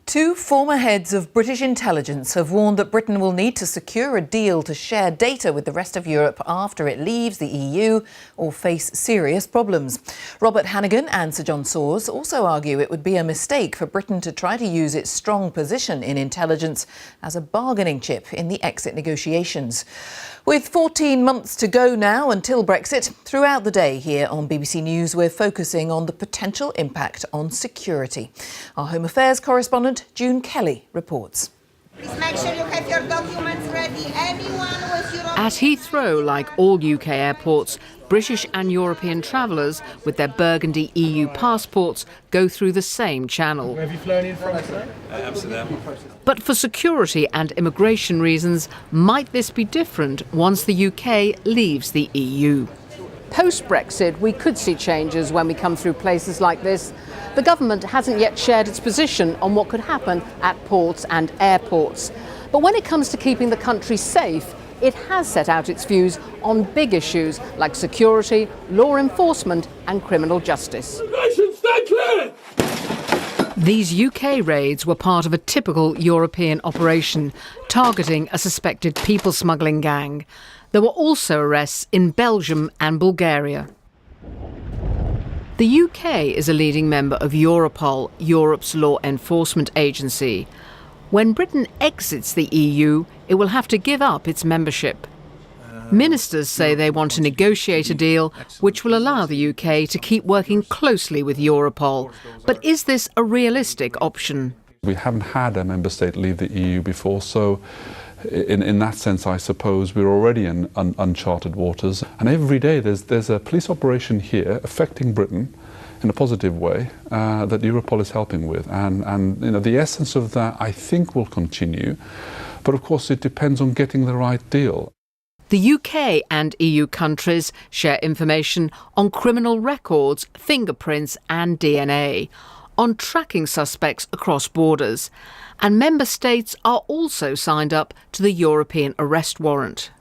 Two former heads of British intelligence have warned that Britain will need to secure a deal to share data with the rest of Europe after it leaves the EU or face serious problems. Robert Hannigan and Sir John Sawers also argue it would be a mistake for Britain to try to use its strong position in intelligence as a bargaining chip in the exit negotiations. With 14 months to go now until Brexit, throughout the day here on BBC News we're focusing on the potential impact on security. Our Home Affairs correspondent June Kelly reports. Please make sure you have your documents ready. Anyone with your... At Heathrow, like all UK airports, British and European travellers with their burgundy EU passports go through the same channel. Have you flown in from Amsterdam? But for security and immigration reasons, might this be different once the UK leaves the EU? Post-Brexit, we could see changes when we come through places like this. The government hasn't yet shared its position on what could happen at ports and airports. But when it comes to keeping the country safe, it has set out its views on big issues like security, law enforcement and criminal justice. Stand clear! These UK raids were part of a typical European operation targeting a suspected people smuggling gang. There were also arrests in Belgium and Bulgaria. The UK is a leading member of Europol, Europe's law enforcement agency. When Britain exits the EU, it will have to give up its membership. Ministers say they want to negotiate a deal which will allow the UK to keep working closely with Europol. But is this a realistic option? We haven't had a member state leave the EU before, so in that sense, I suppose we're already in uncharted waters. And every day there's a police operation here affecting Britain in a positive way that Europol is helping with. And you know, the essence of that, I think, will continue. But of course, it depends on getting the right deal. The UK and EU countries share information on criminal records, fingerprints and DNA, on tracking suspects across borders. And member states are also signed up to the European arrest warrant.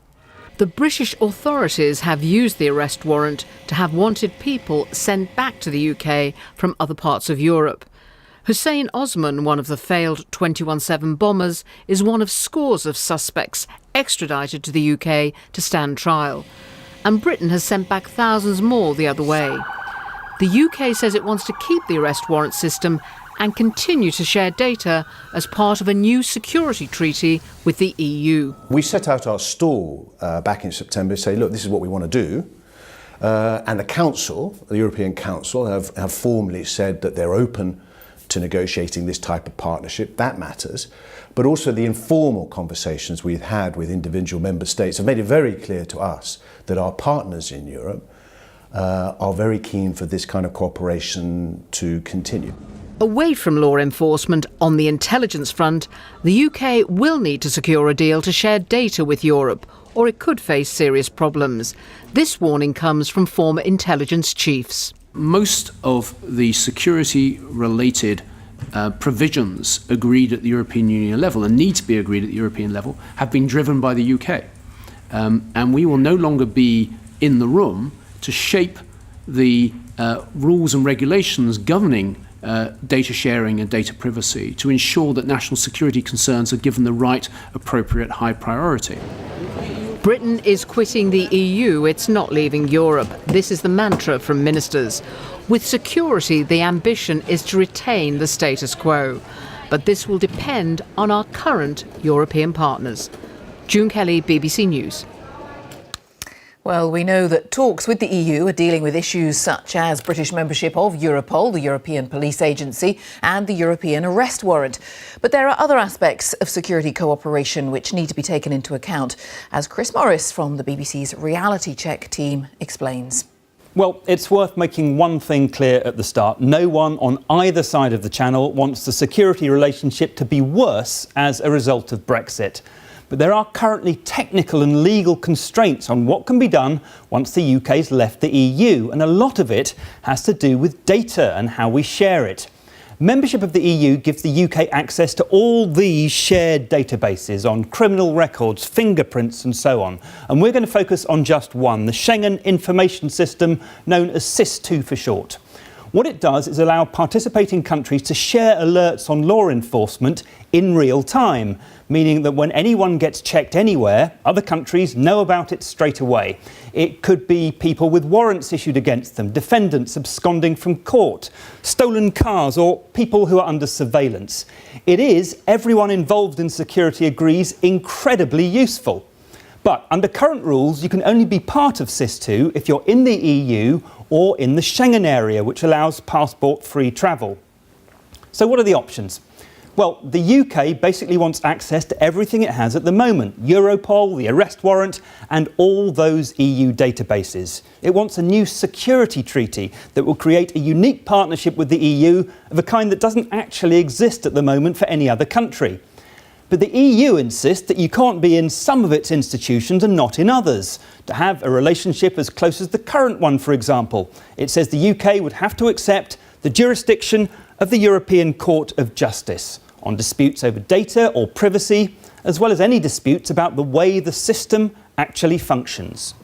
The British authorities have used the arrest warrant to have wanted people sent back to the UK from other parts of Europe. Hussein Osman, one of the failed 21/7 bombers, is one of scores of suspects extradited to the UK to stand trial. And Britain has sent back thousands more the other way. The UK says it wants to keep the arrest warrant system and continue to share data as part of a new security treaty with the EU. We set out our stall back in September to say, look, this is what we want to do. And the Council, the European Council, have formally said that they're open to negotiating this type of partnership. That matters. But also the informal conversations we've had with individual member states have made it very clear to us that our partners in Europe are very keen for this kind of cooperation to continue. Away from law enforcement, on the intelligence front, the UK will need to secure a deal to share data with Europe, or it could face serious problems. This warning comes from former intelligence chiefs. Most of the security-related provisions agreed at the European Union level and need to be agreed at the European level have been driven by the UK. And we will no longer be in the room to shape the rules and regulations governing data sharing and data privacy to ensure that national security concerns are given the right, appropriate, high priority. Britain is quitting the EU, it's not leaving Europe. This is the mantra from ministers. With security, the ambition is to retain the status quo. But this will depend on our current European partners. June Kelly, BBC News. Well, we know that talks with the EU are dealing with issues such as British membership of Europol, the European Police Agency, and the European Arrest Warrant. But there are other aspects of security cooperation which need to be taken into account, as Chris Morris from the BBC's Reality Check team explains. Well, it's worth making one thing clear at the start. No one on either side of the channel wants the security relationship to be worse as a result of Brexit. But there are currently technical and legal constraints on what can be done once the UK's left the EU, and a lot of it has to do with data and how we share it. Membership of the EU gives the UK access to all these shared databases on criminal records, fingerprints and so on. And we're going to focus on just one, the Schengen Information System, known as SIS2 for short. What it does is allow participating countries to share alerts on law enforcement in real time, meaning that when anyone gets checked anywhere, other countries know about it straight away. It could be people with warrants issued against them, defendants absconding from court, stolen cars, or people who are under surveillance. It is, everyone involved in security agrees, incredibly useful. But under current rules, you can only be part of SIS2 if you're in the EU or in the Schengen area, which allows passport-free travel. So what are the options? Well, the UK basically wants access to everything it has at the moment. Europol, the arrest warrant, and all those EU databases. It wants a new security treaty that will create a unique partnership with the EU of a kind that doesn't actually exist at the moment for any other country. But the EU insists that you can't be in some of its institutions and not in others. To have a relationship as close as the current one, for example, it says the UK would have to accept the jurisdiction of the European Court of Justice on disputes over data or privacy, as well as any disputes about the way the system actually functions.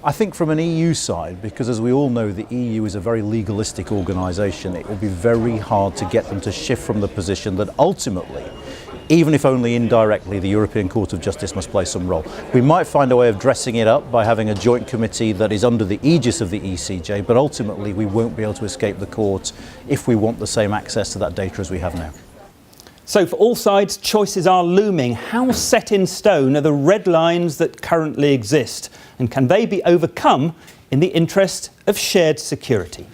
I think from an EU side, because as we all know, the EU is a very legalistic organisation, it will be very hard to get them to shift from the position that ultimately, even if only indirectly, the European Court of Justice must play some role. We might find a way of dressing it up by having a joint committee that is under the aegis of the ECJ, but ultimately we won't be able to escape the court if we want the same access to that data as we have now. So for all sides, choices are looming. How set in stone are the red lines that currently exist? And can they be overcome in the interest of shared security?